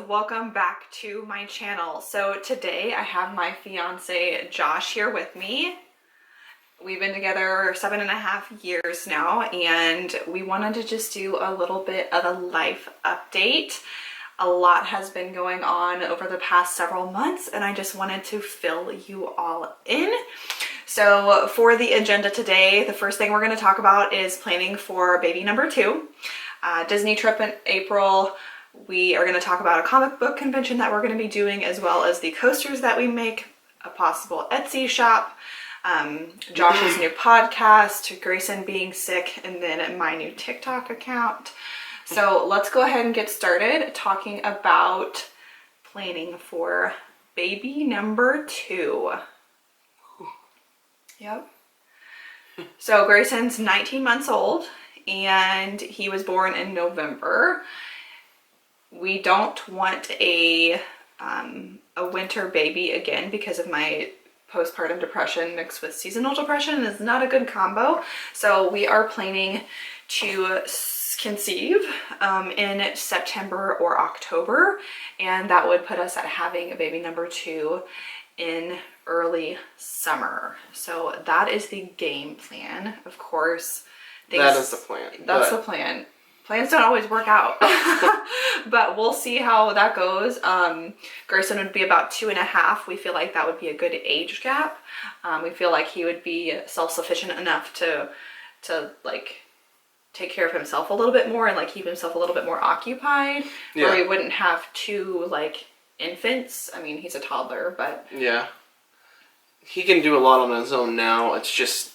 welcome back to my channel. So today I have my fiance Josh here with me. We've been together 7.5 years now, and we wanted to just do a little bit of a life update. A lot has been going on over the past several months, and I just wanted to fill you all in. So for the agenda today, the first thing we're going to talk about is planning for baby number 2. Disney trip in April. We are going to talk about a comic book convention that we're going to be doing, as well as the coasters that we make, a possible Etsy shop, Josh's new podcast, Grayson being sick, and then my new TikTok account. So let's go ahead and get started talking about planning for baby number 2. Yep. So Grayson's 19 months old, and he was born in November. We don't want a winter baby again because of my postpartum depression mixed with seasonal depression. Is not a good combo. So we are planning to conceive in September or October, and that would put us at having a baby number 2 in early summer. So that is the game plan. Of course, that is the plan. That's the plan. Plans don't always work out, but we'll see how that goes. Grayson would be about 2.5. We feel like that would be a good age gap. We feel like he would be self-sufficient enough to like take care of himself a little bit more and like keep himself a little bit more occupied, where we wouldn't have 2 like infants. I mean, he's a toddler, but yeah, he can do a lot on his own now. It's just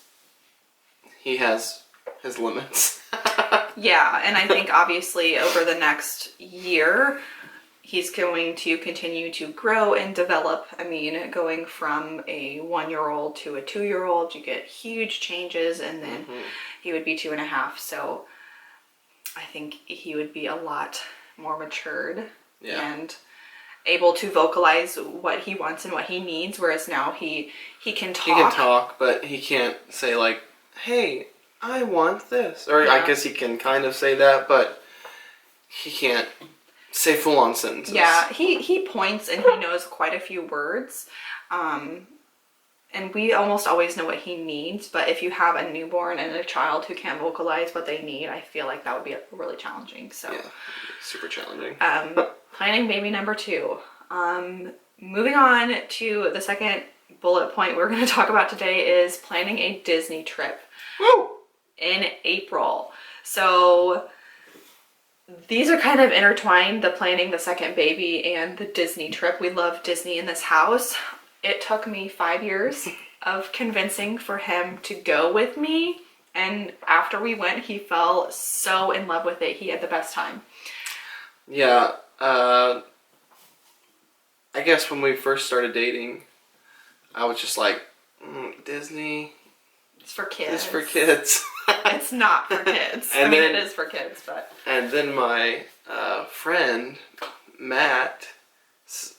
he has his limits. Yeah, and I think obviously over the next year, he's going to continue to grow and develop. I mean, going from a 1-year-old to a 2-year-old, you get huge changes, and then he would be 2.5. So I think he would be a lot more matured and able to vocalize what he wants and what he needs, whereas now he can talk. He can talk, but he can't say like, hey, I want this. Or I guess he can kind of say that, but he can't say full-on sentences. Yeah, he points and he knows quite a few words. And we almost always know what he needs, but if you have a newborn and a child who can't vocalize what they need, I feel like that would be really challenging. So yeah, super challenging. Planning baby number 2. Moving on to the second bullet point we're going to talk about today is planning a Disney trip. Woo! In April. So these are kind of intertwined, the planning the second baby and the Disney trip. We love Disney in this house. It took me 5 years of convincing for him to go with me, and after we went, he fell so in love with it. He had the best time. Yeah, I guess when we first started dating, I was just like, Disney. It's for kids. It's for kids. It's not for kids. I mean, it is for kids, but... And then my friend, Matt,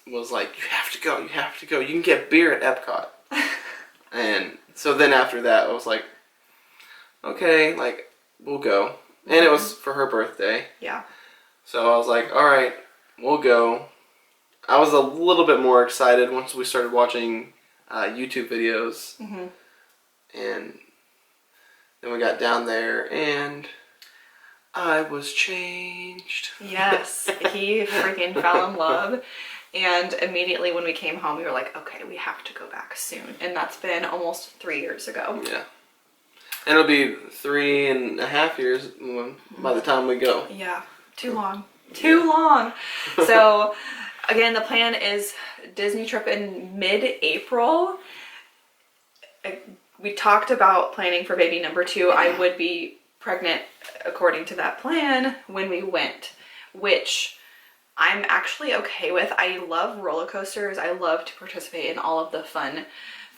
was like, you have to go, you have to go. You can get beer at Epcot. And so then after that, I was like, okay, like, we'll go. And it was for her birthday. Yeah. So I was like, all right, we'll go. I was a little bit more excited once we started watching YouTube videos. And then we got down there, and I was changed. Yes, he freaking fell in love. And immediately when we came home, we were like, okay, we have to go back soon. And that's been almost 3 years ago. Yeah. And it'll be 3.5 years by the time we go. Yeah, too long. Too long. So, again, the plan is Disney trip in mid-April. We talked about planning for baby number 2. I would be pregnant according to that plan when we went, which I'm actually okay with. I love roller coasters. I love to participate in all of the fun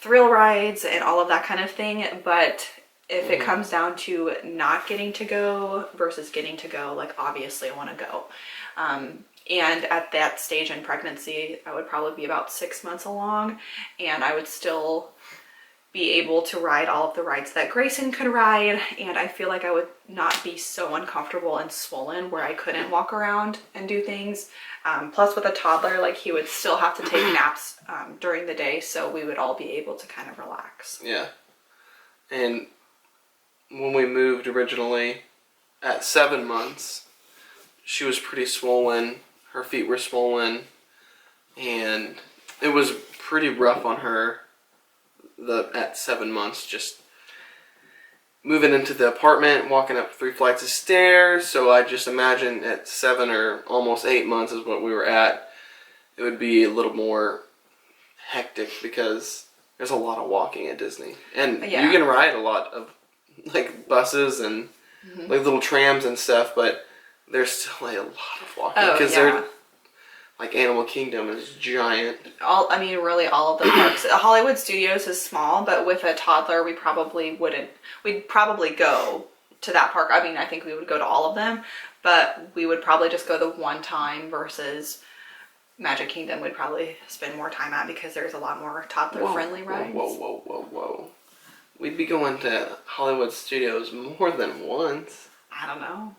thrill rides and all of that kind of thing. But if it comes down to not getting to go versus getting to go, like obviously I want to go. And at that stage in pregnancy, I would probably be about 6 months along, and I would still be able to ride all of the rides that Grayson could ride, and I feel like I would not be so uncomfortable and swollen where I couldn't walk around and do things. Plus with a toddler, like he would still have to take naps during the day, so we would all be able to kind of relax. Yeah. And when we moved originally at 7 months, she was pretty swollen. Her feet were swollen, and it was pretty rough on her at 7 months, just moving into the apartment, walking up 3 flights of stairs. So I just imagine at 7 or almost 8 months is what we were at, it would be a little more hectic because there's a lot of walking at Disney. And you can ride a lot of like buses and like little trams and stuff, but there's still a lot of walking because they're like Animal Kingdom is giant. Really all of the parks. Hollywood Studios is small, but with a toddler, we probably wouldn't. We'd probably go to that park. I mean, I think we would go to all of them, but we would probably just go the one time versus Magic Kingdom. We'd probably spend more time at because there's a lot more toddler-friendly rides. Whoa. We'd be going to Hollywood Studios more than once. I don't know.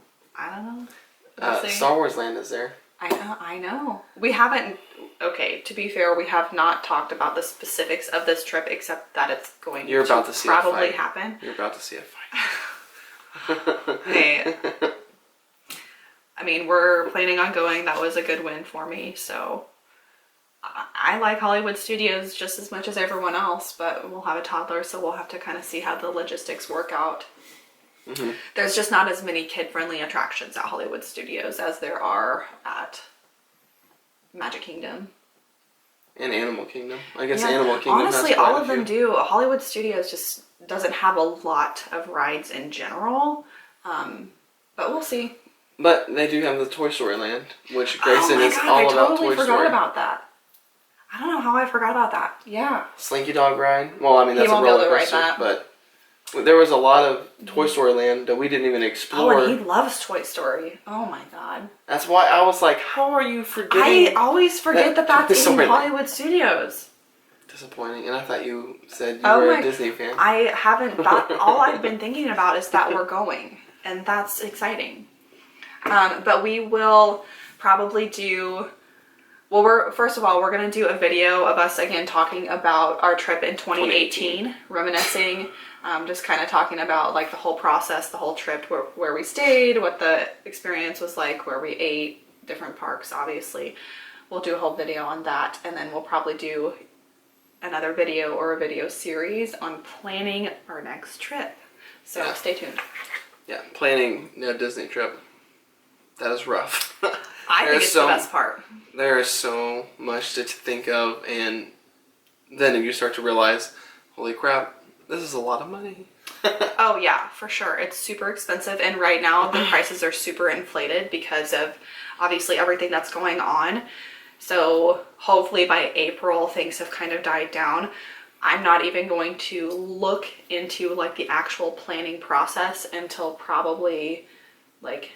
Star Wars Land is there. I know. We haven't, okay, to be fair, we have not talked about the specifics of this trip except that it's going to probably happen. You're about to see a fight. Hey, I mean, we're planning on going. That was a good win for me, so I like Hollywood Studios just as much as everyone else, but we'll have a toddler, so we'll have to kind of see how the logistics work out. Mm-hmm. There's just not as many kid-friendly attractions at Hollywood Studios as there are at Magic Kingdom. And Animal Kingdom. I guess Animal Kingdom honestly, has quite all a of them few. do. Hollywood Studios just doesn't have a lot of rides in general, but we'll see. But they do have the Toy Story Land, which Grayson is all about Toy Story. I totally forgot about that. I don't know how I forgot about that. Yeah. Slinky Dog ride. Well, I mean, that's a roller coaster, but there was a lot of Toy Story Land that we didn't even explore. Oh, and he loves Toy Story. Oh my god. That's why I was like, how are you forgetting? I always forget that that's in Hollywood Studios. Disappointing. And I thought you said you were a Disney fan. I haven't thought, all I've been thinking about is that we're going. And that's exciting. But we will probably do... Well, first of all, we're going to do a video of us again talking about our trip in 2018, reminiscing, just kind of talking about like the whole process, the whole trip, where we stayed, what the experience was like, where we ate, different parks, obviously. We'll do a whole video on that, and then we'll probably do another video or a video series on planning our next trip. So stay tuned. Yeah, planning a Disney trip. That is rough. I think it's the best part. There is so much to think of, and then you start to realize, holy crap, this is a lot of money. Oh yeah, for sure. It's super expensive, and right now the prices are super inflated because of obviously everything that's going on. So hopefully by April things have kind of died down. I'm not even going to look into like the actual planning process until probably like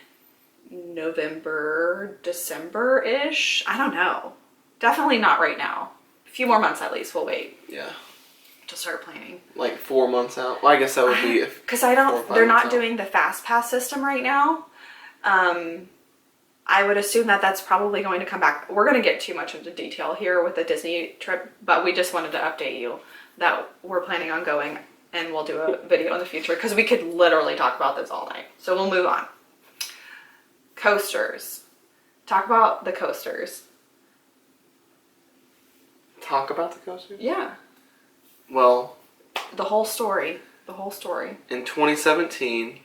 November, December-ish. I don't know. Definitely not right now. A few more months at least. We'll wait. Yeah. To start planning. Like 4 months out. Well, I guess that would be if. Because they're not doing the fast pass system right now. I would assume that that's probably going to come back. We're going to get too much into detail here with the Disney trip, but we just wanted to update you that we're planning on going, and we'll do a video in the future because we could literally talk about this all night. So we'll move on. Coasters. Talk about the coasters. Talk about the coasters? Yeah. Well, the whole story. The whole story. In 2017,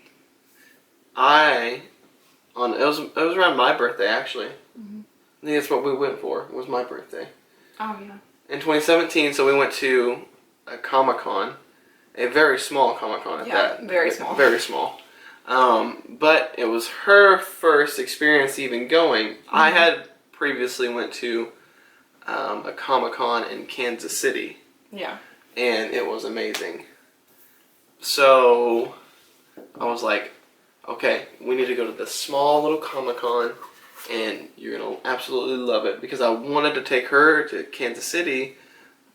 it was around my birthday actually. Mm-hmm. I think that's what we went for. It was my birthday. Oh yeah. In 2017, so we went to a Comic-Con, a very small Comic-Con at that. Very small. Very small. But it was her first experience even going. Mm-hmm. I had previously went to a Comic-Con in Kansas City. Yeah. And it was amazing. So I was like, okay, we need to go to this small little Comic-Con, and you're going to absolutely love it. Because I wanted to take her to Kansas City,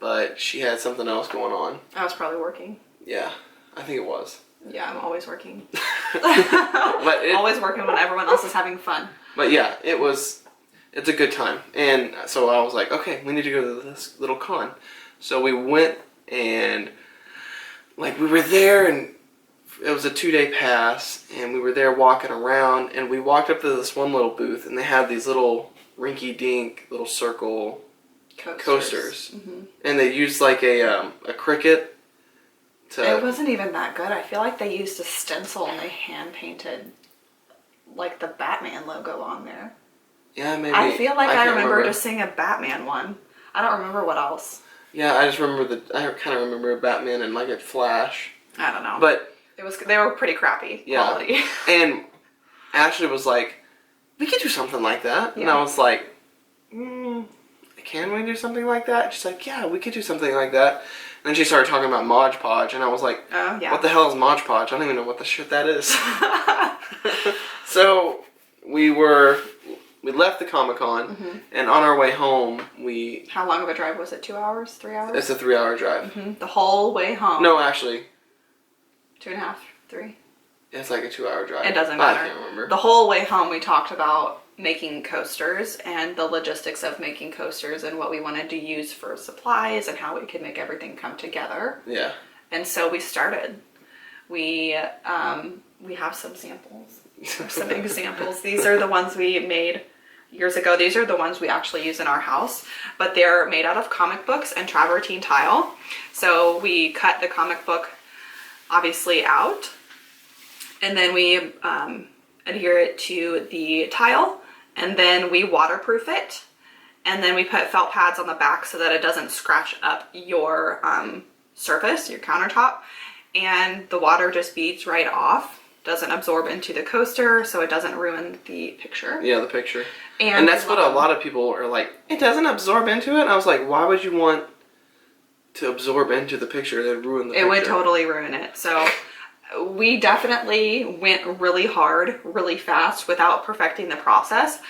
but she had something else going on. I was probably working. Yeah, I think it was. Yeah, I'm always working. But always working when everyone else is having fun. But yeah, it's a good time. And so I was like, okay, we need to go to this little con. So we went and like we were there and it was a 2-day pass and we were there walking around and we walked up to this one little booth and they had these little rinky-dink little circle coasters. Mm-hmm. And they used like a cricket to... It wasn't even that good. I feel like they used a stencil and they hand painted like the Batman logo on there. Yeah, maybe. I feel like I remember just seeing a Batman one. I don't remember what else. Yeah, I just remember I kind of remember Batman and like a Flash. I don't know. But they were pretty crappy quality. And Ashley was like, we could do something like that. Yeah. And I was like, can we do something like that? And she's like, yeah, we could do something like that. And then she started talking about Mod Podge, and I was like, oh, yeah. What the hell is Mod Podge? I don't even know what the shit that is. So we left the Comic-Con, and on our way home, How long of a drive was it? 2 hours? 3 hours? It's a 3-hour drive. Mm-hmm. The whole way home? No, actually. 2.5, 3? It's like a 2-hour drive. It doesn't matter. I can't remember. The whole way home, we talked about making coasters and the logistics of making coasters and what we wanted to use for supplies and how we could make everything come together. Yeah. And so we started. We have some samples, some examples. These are the ones we made years ago. These are the ones we actually use in our house, but they're made out of comic books and travertine tile. So we cut the comic book obviously out, and then we adhere it to the tile, and then we waterproof it, and then we put felt pads on the back so that it doesn't scratch up your surface, your countertop, and the water just beads right off, doesn't absorb into the coaster, so it doesn't ruin the picture. Yeah, the picture. And that's what a lot of people are like, it doesn't absorb into it? And I was like, why would you want to absorb into the picture that ruin the picture? It would totally ruin it. So we definitely went really hard, really fast without perfecting the process.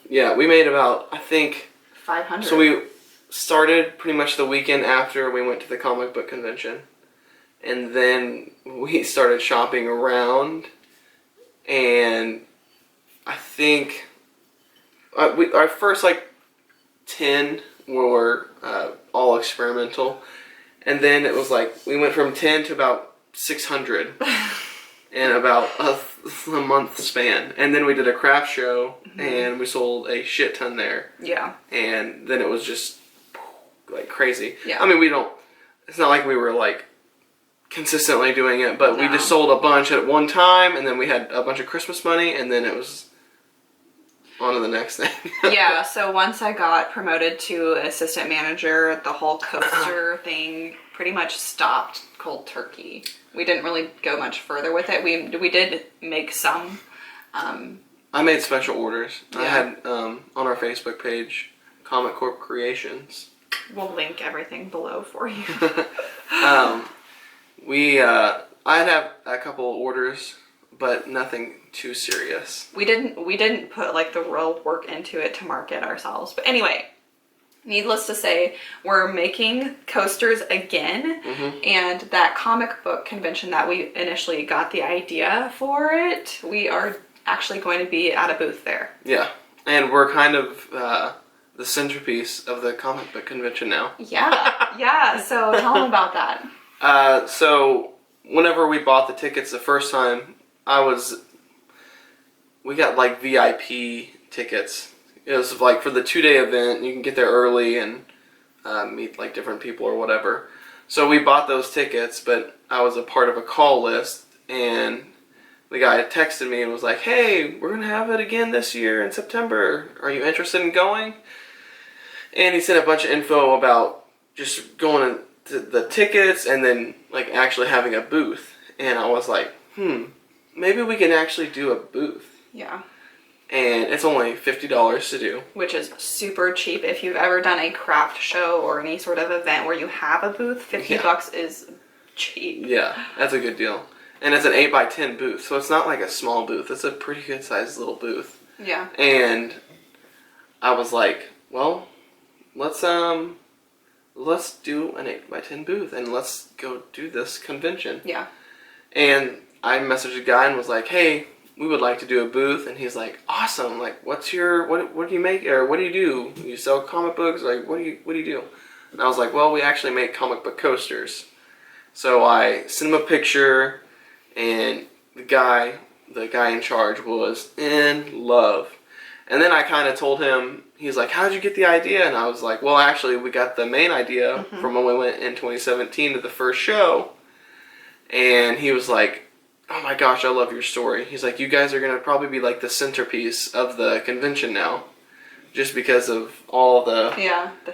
Yeah, we made about, I think... 500. So we started pretty much the weekend after we went to the comic book convention. And then we started shopping around. And I think our first 10 were all experimental. And then it was we went from 10 to about 600 in about a month span. And then we did a craft show, and we sold a shit ton there. Yeah. And then it was just crazy. Yeah. I mean, it's not like we were consistently doing it, but we just sold a bunch at one time, and then we had a bunch of Christmas money, and then it was on to the next thing. Yeah, so once I got promoted to assistant manager, the whole coaster thing pretty much stopped cold turkey. We didn't really go much further with it. We did make some. I made special orders. Yeah. I had on our Facebook page, Comic Corp Creations. We'll link everything below for you. I'd have a couple orders, but nothing too serious. We didn't put the real work into it to market ourselves. But anyway, needless to say, we're making coasters again, and that comic book convention that we initially got the idea for it, we are actually going to be at a booth there. Yeah, and we're kind of the centerpiece of the comic book convention now. Yeah, so tell them about that. So whenever we bought the tickets the first time, we got VIP tickets. It was for the 2-day event. You can get there early and meet different people or whatever. So we bought those tickets, but I was a part of a call list, and the guy texted me and was like, "Hey, we're gonna have it again this year in September. Are you interested in going?" And he sent a bunch of info about just going to the tickets and then actually having a booth. And I was like, maybe we can actually do a booth. Yeah. And it's only $50 to do. Which is super cheap. If you've ever done a craft show or any sort of event where you have a booth, $50 is cheap. Yeah, that's a good deal. And it's an 8x10 booth, so it's not a small booth. It's a pretty good sized little booth. Yeah. And I was like, well, let's let's do an 8x10 booth and let's go do this convention. Yeah. And I messaged a guy and was like, hey, we would like to do a booth. And he's like, awesome. Like, what do you make, or what do you do? You sell comic books? Like, what do you do? And I was like, well, we actually make comic book coasters. So I sent him a picture, and the guy in charge was in love. And then I kind of told him, he's like, how'd you get the idea? And I was like, well, actually, we got the main idea from when we went in 2017 to the first show. And he was like, oh my gosh, I love your story. He's like, you guys are going to probably be like the centerpiece of the convention now. Just because of all the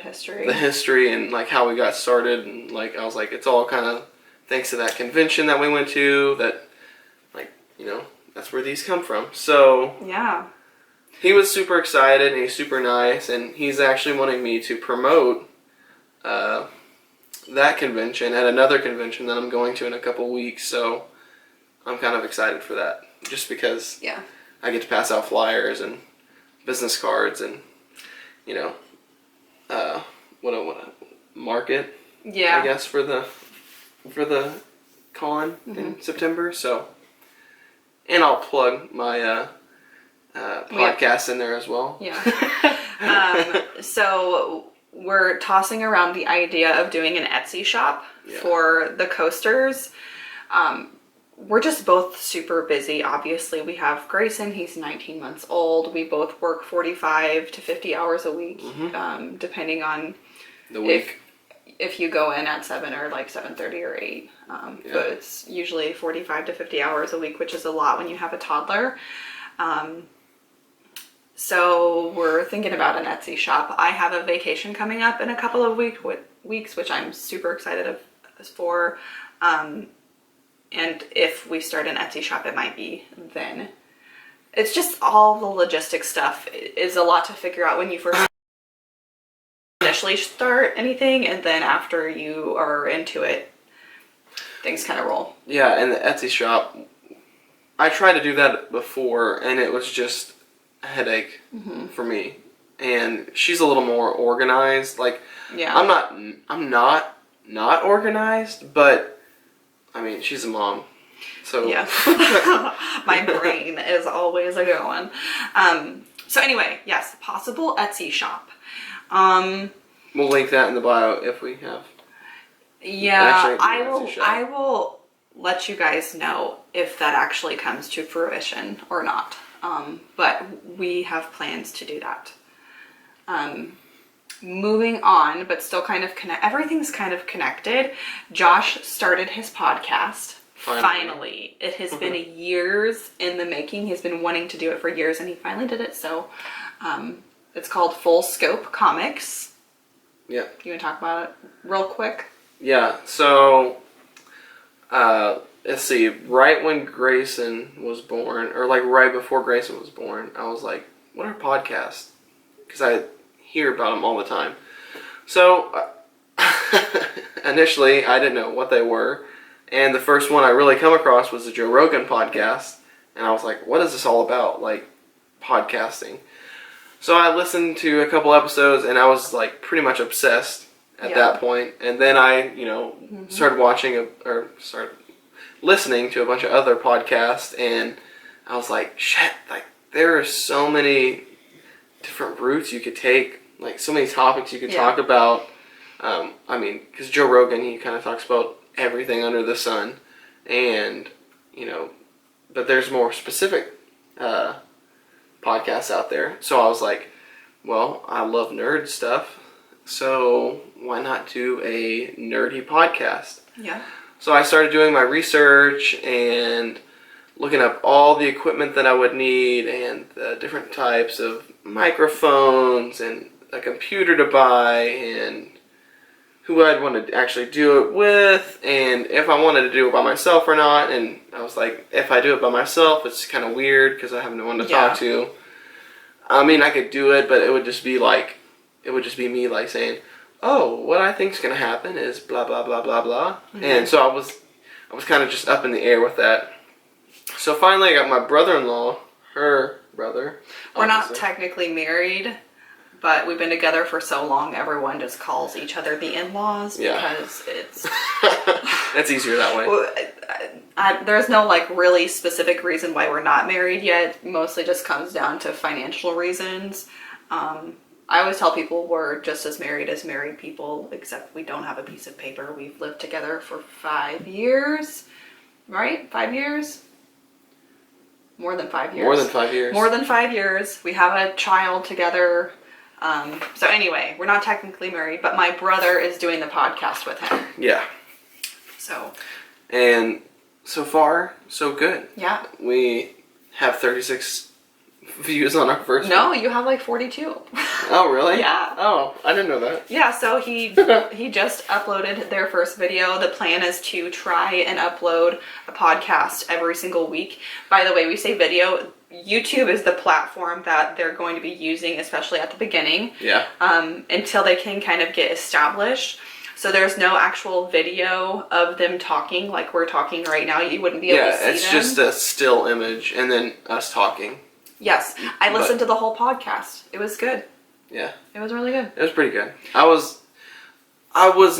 history. The history and like how we got started. And like, I was like, it's all kind of thanks to that convention that we went to, that, like, you know, that's where these come from. So yeah, he was super excited and he's super nice, and he's actually wanting me to promote that convention at another convention that I'm going to in a couple weeks. So I'm kind of excited for that, just because I get to pass out flyers and business cards and, you know, what a market, I guess, for the con in September. So, and I'll plug my podcast in there as well. Yeah. So we're tossing around the idea of doing an Etsy shop for the coasters. We're just both super busy. Obviously, we have Grayson. He's 19 months old. We both work 45 to 50 hours a week, depending on the week. If you go in at 7 or like 7:30 or 8. But it's usually 45 to 50 hours a week, which is a lot when you have a toddler. So we're thinking about an Etsy shop. I have a vacation coming up in a couple of weeks, which I'm super excited for. And if we start an Etsy shop, it might be then. It's just all the logistic stuff is a lot to figure out when you first initially start anything, and then after you are into it, things kind of roll. Yeah, and the Etsy shop, I tried to do that before, and it was just a headache for me. And she's a little more organized. Like, I'm not organized, but I mean, she's a mom, so yeah. My brain is always a going. So anyway, yes, possible Etsy shop. We'll link that in the bio if we have. Yeah, I will let you guys know if that actually comes to fruition or not. But we have plans to do that. Moving on, but still kind of everything's kind of connected. Josh started his podcast. Finally. It has been years in the making. He's been wanting to do it for years, and he finally did it. So, it's called Full Scope Comics. Yeah. You want to talk about it real quick? Yeah. So, let's see. Right when Grayson was born, or like right before Grayson was born, I was like, "What are podcasts?" Because I hear about them all the time. So initially I didn't know what they were, and the first one I really come across was the Joe Rogan podcast, and I was like, what is this all about, like podcasting? So I listened to a couple episodes, and I was like pretty much obsessed at that point. And then I, started listening to a bunch of other podcasts, and I was like, shit, like there are so many different routes you could take, like so many topics you could talk about. I mean, because Joe Rogan, he kind of talks about everything under the sun, and but there's more specific podcasts out there. So I was like, well, I love nerd stuff, so why not do a nerdy podcast? Yeah. So I started doing my research and looking up all the equipment that I would need, and the different types of microphones and a computer to buy, and who I'd want to actually do it with, and if I wanted to do it by myself or not. And I was like, if I do it by myself, it's kind of weird because I have no one to talk to. I mean, I could do it, but it would just be me like saying, oh, what I think's going to happen is blah, blah, blah, blah, blah. And so I was kind of just up in the air with that. So finally I got my brother-in-law, her brother. We're not technically married, But we've been together for so long, everyone just calls each other the in-laws because it's... It's easier that way. There's no like really specific reason why we're not married yet. Mostly just comes down to financial reasons. I always tell people we're just as married people, except we don't have a piece of paper. We've lived together for 5 years, right? 5 years? More than 5 years. More than 5 years. More than 5 years. We have a child together. So anyway, we're not technically married, but my brother is doing the podcast with him. Yeah. So. And so far, so good. Yeah. We have 36 views on our first No, one. you have like 42. Oh, really? Yeah. Oh, I didn't know that. Yeah, so he just uploaded their first video. The plan is to try and upload a podcast every single week. By the way, we say video. YouTube is the platform that they're going to be using, especially at the beginning. Yeah. Until they can kind of get established. So there's no actual video of them talking like we're talking right now. You wouldn't be able to see them. Yeah, it's just a still image and then us talking. Yes. I listened to the whole podcast. It was good. Yeah. It was really good. It was pretty good. I was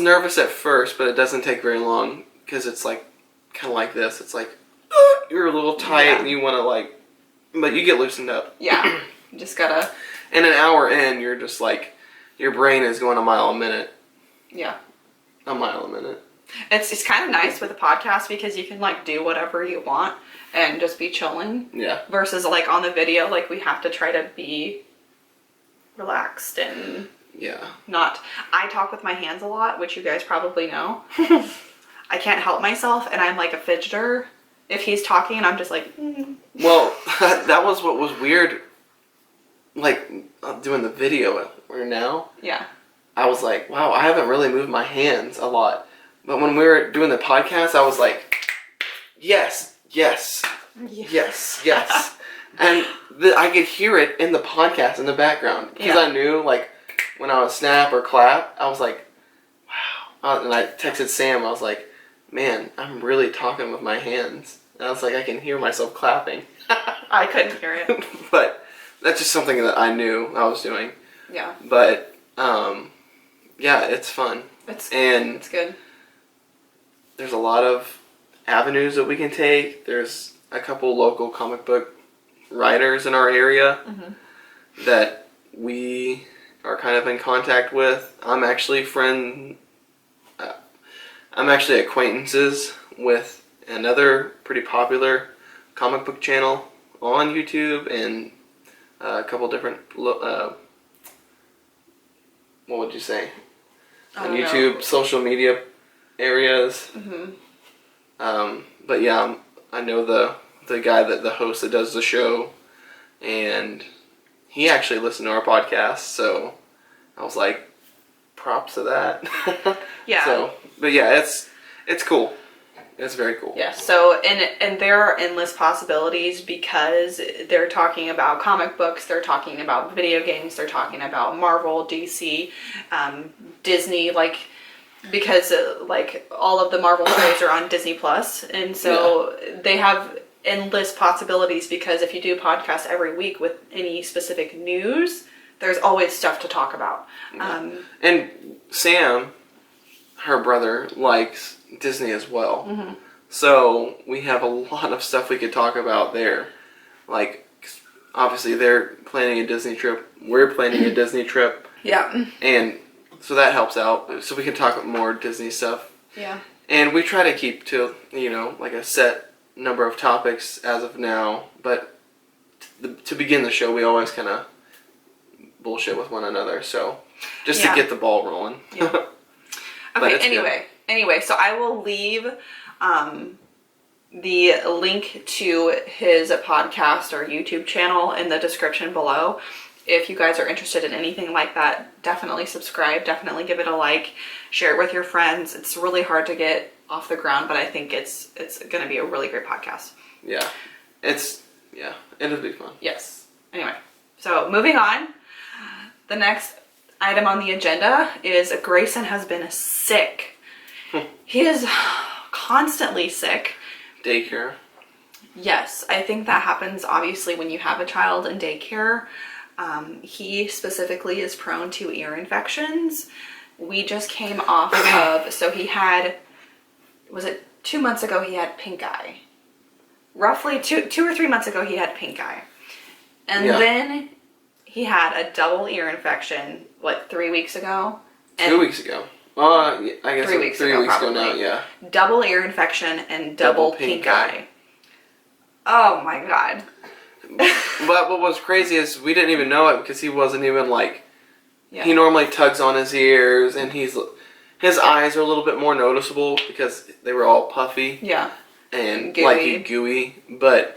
nervous at first, but it doesn't take very long because it's like kind of like this. It's like you're a little tight and you want to like, but you get loosened up. Yeah. You just gotta. And an hour in, you're just like, your brain is going a mile a minute. Yeah. A mile a minute. It's kind of nice with a podcast because you can like do whatever you want and just be chilling. Yeah. Versus like on the video, like we have to try to be relaxed and not. I talk with my hands a lot, which you guys probably know. I can't help myself, and I'm like a fidgeter. If he's talking, and I'm just like. Well, that was what was weird. Like doing the video or now. Yeah. I was like, wow, I haven't really moved my hands a lot. But when we were doing the podcast, I was like, yes. And I could hear it in the podcast in the background. Because I knew, like, when I would snap or clap, I was like, wow. And I texted Sam, I was like, man, I'm really talking with my hands. And I was like, I can hear myself clapping. I couldn't hear it. But that's just something that I knew I was doing. Yeah. But, yeah, it's fun. It's good. There's a lot of avenues that we can take. There's a couple local comic book writers in our area that we are kind of in contact with. I'm actually acquaintances with another pretty popular comic book channel on YouTube and a couple different what would you say? On YouTube, social media areas. But yeah, I know the guy the host that does the show, and he actually listened to our podcast, so I was like, props to that. Yeah. So, but yeah, it's cool. It's very cool. Yeah, so, and there are endless possibilities because they're talking about comic books, they're talking about video games, they're talking about Marvel, DC, Disney, like, because, like, all of the Marvel shows are on Disney Plus, and so they have endless possibilities because if you do podcasts every week with any specific news, there's always stuff to talk about. Yeah. And Sam, her brother, likes Disney as well. So we have a lot of stuff we could talk about there. Like, obviously they're planning a Disney trip. We're planning a Disney trip. Yeah. And so that helps out. So we can talk more Disney stuff. Yeah. And we try to keep to, like a set number of topics as of now. But to begin the show, we always kind of bullshit with one another. So just to get the ball rolling. Yeah. Okay, anyway, so I will leave the link to his podcast or YouTube channel in the description below. If you guys are interested in anything like that, definitely subscribe, definitely give it a like, share it with your friends. It's really hard to get off the ground, but I think it's going to be a really great podcast. Yeah. It'll be fun. Yes. Anyway, so moving on. The next item on the agenda is Grayson has been sick. He is constantly sick. Daycare. Yes, I think that happens obviously when you have a child in daycare. He specifically is prone to ear infections. We just came off of, so he had, was it 2 months ago he had pink eye? Roughly two or 3 months ago he had pink eye. And then he had a double ear infection, 3 weeks ago? 2 weeks ago. I guess 3 weeks ago now, yeah. Double ear infection and double pink eye. Oh my God. But what was crazy is we didn't even know it because he wasn't even he normally tugs on his ears, and his eyes are a little bit more noticeable because they were all puffy. Yeah. And gooey. Gooey. But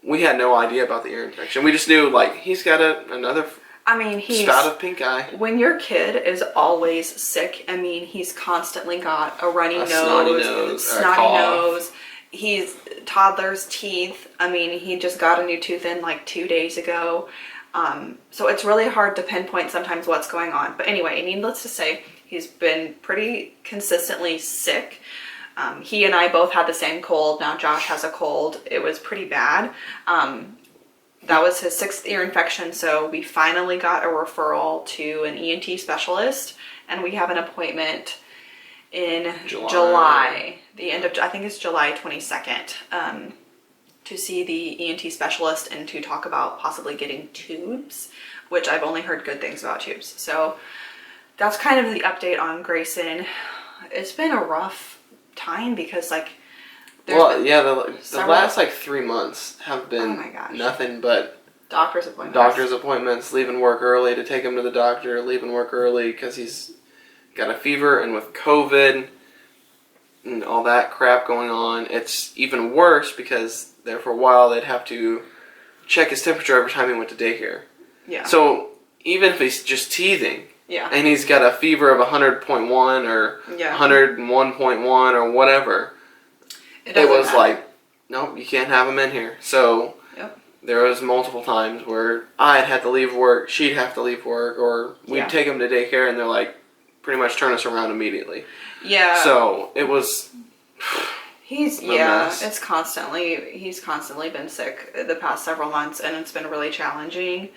we had no idea about the ear infection. We just knew he's got another spout of pink eye. When your kid is always sick, he's constantly got a runny nose, snotty nose. He's toddler's teeth. He just got a new tooth in 2 days ago. So it's really hard to pinpoint sometimes what's going on. But anyway, needless to say, he's been pretty consistently sick. He and I both had the same cold. Now Josh has a cold. It was pretty bad. That was his 6th ear infection. So we finally got a referral to an ENT specialist, and we have an appointment in July. The end of, I think it's July 22nd, to see the ENT specialist and to talk about possibly getting tubes, which I've only heard good things about tubes. So that's kind of the update on Grayson. It's been a rough time because the last 3 months have been nothing but doctor's appointments, leaving work early to take him to the doctor, leaving work early because he's got a fever, and with COVID and all that crap going on, it's even worse because there for a while they'd have to check his temperature every time he went to daycare. Yeah. So even if he's just teething, yeah, and he's got a fever of 100.1 or 101.1 or whatever, it was nope, you can't have him in here. So there was multiple times where I'd have to leave work, she'd have to leave work, or we'd take him to daycare, and they're pretty much turn us around immediately. Yeah. So it was. He's constantly been sick the past several months, and it's been really challenging.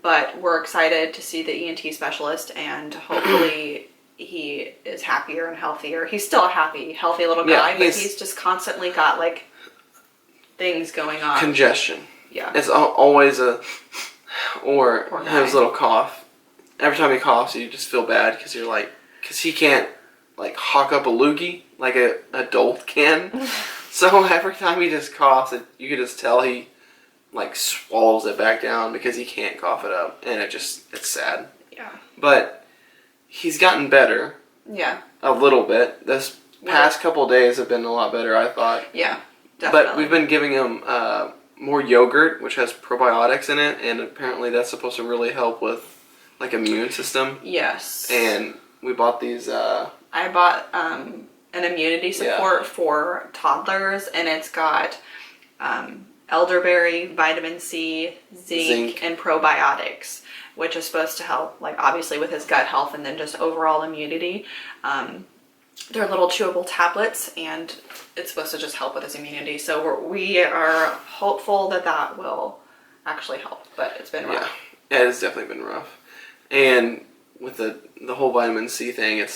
But we're excited to see the ENT specialist, and hopefully he is happier and healthier. He's still a happy, healthy little guy, but he's just constantly got things going on. Congestion. Yeah. It's always his little cough. Every time he coughs, you just feel bad because because he can't hawk up a loogie like an adult can. So every time he just coughs, you can just tell he swallows it back down because he can't cough it up, and it's sad. Yeah. But he's gotten better. Yeah. A little bit. This past couple of days have been a lot better, I thought. Yeah, definitely. But we've been giving him more yogurt, which has probiotics in it, and apparently that's supposed to really help with immune system. Yes. And we bought these. I bought an immunity support for toddlers, and it's got elderberry, vitamin C, zinc, and probiotics, which is supposed to help, obviously with his gut health and then just overall immunity. They're little chewable tablets, and it's supposed to just help with his immunity. So we are hopeful that will actually help, but it's been rough. Yeah, it's definitely been rough. And with the whole vitamin C thing,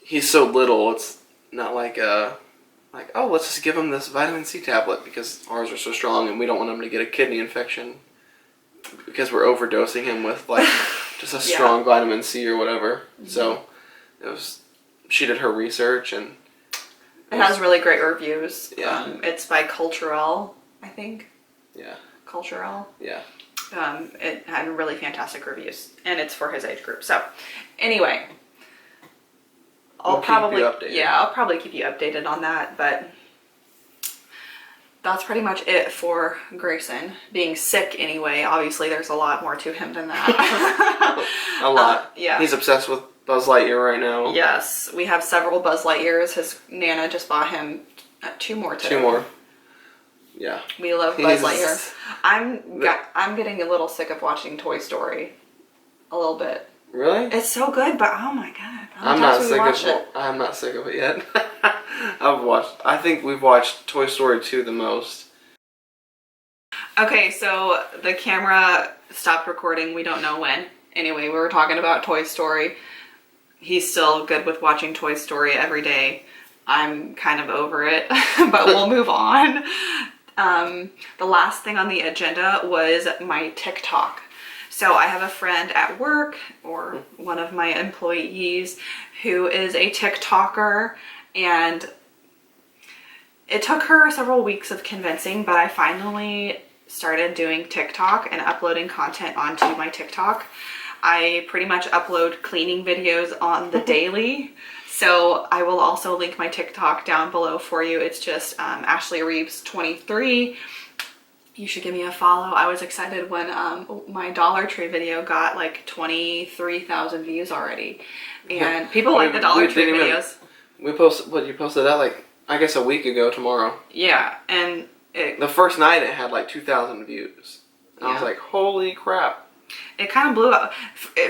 he's so little, it's not let's just give him this vitamin C tablet because ours are so strong and we don't want him to get a kidney infection because we're overdosing him with just a strong vitamin C or whatever. Mm-hmm. So she did her research, and it has really great reviews. Yeah. It's by Culturelle, I think. Yeah. Culturelle. Yeah. It had really fantastic reviews, and it's for his age group. So, anyway, I'll probably keep you updated on that. But that's pretty much it for Grayson being sick. Anyway, obviously, there's a lot more to him than that. A lot. Yeah. He's obsessed with Buzz Lightyear right now. Yes, we have several Buzz Lightyears. His Nana just bought him 2 more today. 2 more. Yeah. We love Buzz Lightyear. I'm getting a little sick of watching Toy Story. A little bit. Really? It's so good, but oh my god. I'm not sick of it yet. I think we've watched Toy Story 2 the most. Okay, so the camera stopped recording. We don't know when. Anyway, we were talking about Toy Story. He's still good with watching Toy Story every day. I'm kind of over it, but we'll move on. The last thing on the agenda was my TikTok. So I have a friend at work, or one of my employees, who is a TikToker, and it took her several weeks of convincing, but I finally started doing TikTok and uploading content onto my TikTok. I pretty much upload cleaning videos on the daily. So I will also link my TikTok down below for you. It's just Ashley Reeves 23. You should give me a follow. I was excited when my Dollar Tree video got like 23,000 views already. And people like the Dollar Tree videos. You posted that like, I guess a week ago tomorrow. Yeah, and the first night it had like 2,000 views. I was like, holy crap. It kind of blew up.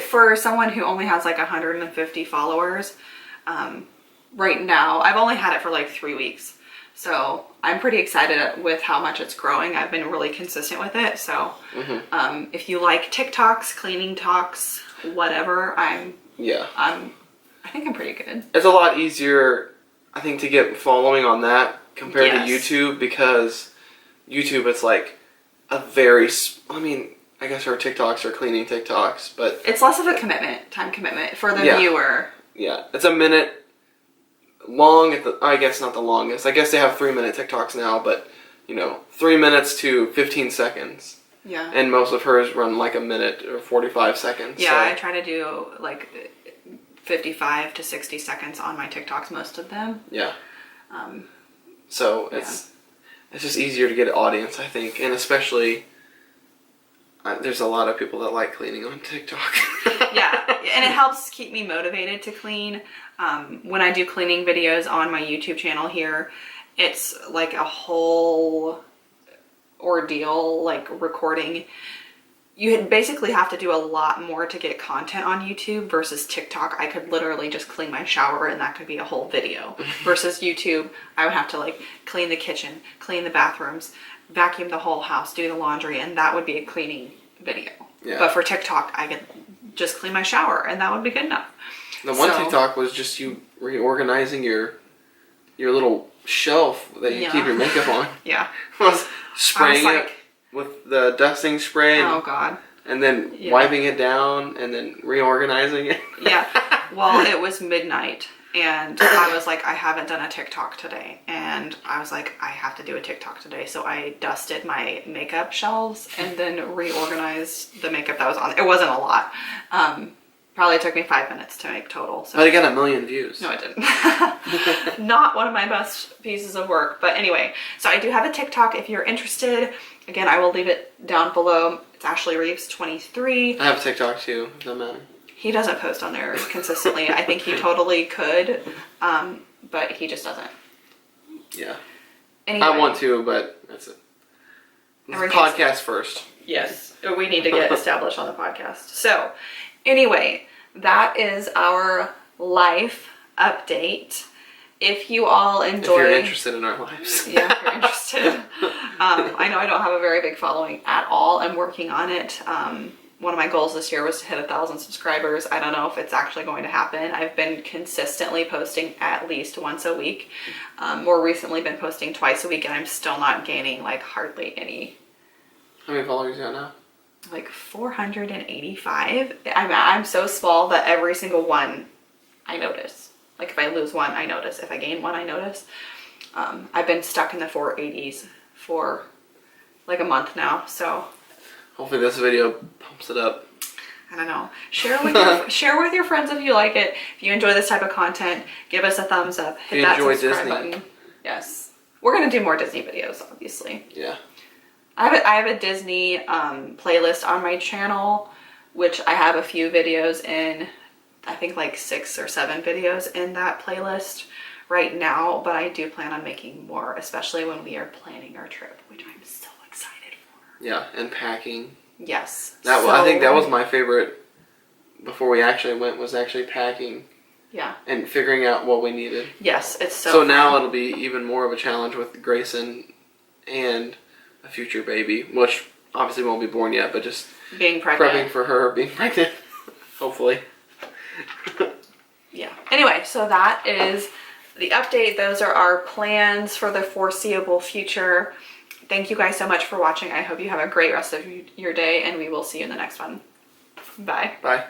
For someone who only has like 150 followers, right now, I've only had it for like 3 weeks. So I'm pretty excited with how much it's growing. I've been really consistent with it. So if you like TikToks, cleaning talks, whatever, I think I'm pretty good. It's a lot easier, I think, to get following on that compared to YouTube, because YouTube, it's like a very, I guess our TikToks are cleaning TikToks, but it's less of a time commitment for the viewer. Yeah, it's a minute long. I guess not the longest. I guess they have 3-minute TikToks now, but 3 minutes to 15 seconds. Yeah. And most of hers run like a minute or 45 seconds. Yeah, so I try to do like 55 to 60 seconds on my TikToks, most of them. Yeah. So it's just easier to get an audience, I think, and especially there's a lot of people that like cleaning on TikTok. Yeah, and it helps keep me motivated to clean. When I do cleaning videos on my YouTube channel here, it's like a whole ordeal, like recording. You basically have to do a lot more to get content on YouTube versus TikTok. I could literally just clean my shower and that could be a whole video. Versus YouTube, I would have to like clean the kitchen, clean the bathrooms, vacuum the whole house, do the laundry, and that would be a cleaning video. Yeah. But for TikTok, I could just clean my shower and that would be good enough. The one TikTok was just you reorganizing your little shelf that you keep your makeup on. Yeah. Spraying it with the dusting spray. Oh God. And then wiping it down and then reorganizing it. Yeah. Well, it was midnight and I was like, I haven't done a TikTok today. And I was like, I have to do a TikTok today. So I dusted my makeup shelves and then reorganized the makeup that was on. It wasn't a lot. Probably took me 5 minutes to make total. So. But it got 1 million views. No, it didn't. Not one of my best pieces of work. But anyway, so I do have a TikTok if you're interested. Again, I will leave it down below. It's Ashley Reeves 23. I have a TikTok too. Doesn't matter. He doesn't post on there consistently. I think he totally could, but he just doesn't. Yeah. Anyway, I want to, but that's it. Podcast first. Yes. We need to get established on the podcast. So, anyway, that is our life update. If you all enjoy... If you're interested in our lives. Yeah, if you're interested. I know I don't have a very big following at all. I'm working on it. One of my goals this year was to hit 1,000 subscribers. I don't know if it's actually going to happen. I've been consistently posting at least once a week. More recently been posting twice a week, and I'm still not gaining like hardly any. How many followers you got now? Like 485. I'm so small that every single one I notice. Like if I lose one, I notice. If I gain one, I notice. I've been stuck in the 480s for like a month now, so... Hopefully this video pumps it up. I don't know. Share with your friends if you like it. If you enjoy this type of content, give us a thumbs up. Hit that subscribe button. Yes. We're going to do more Disney videos, obviously. Yeah. I have a Disney playlist on my channel, which I have a few videos in. I think like 6 or 7 videos in that playlist right now, but I do plan on making more, especially when we are planning our trip, which I'm so excited for. Yeah, and packing. Yes. I think that was my favorite before we actually went, was actually packing. Yeah. And figuring out what we needed. Yes, it's so So fun. now it'll be even more of a challenge with Grayson and a future baby, which obviously won't be born yet, but just being pregnant. prepping for her being pregnant, hopefully. Yeah. Anyway, so that is the update. Those are our plans for the foreseeable future. Thank you guys so much for watching. I hope you have a great rest of your day, and we will see you in the next one. Bye. Bye.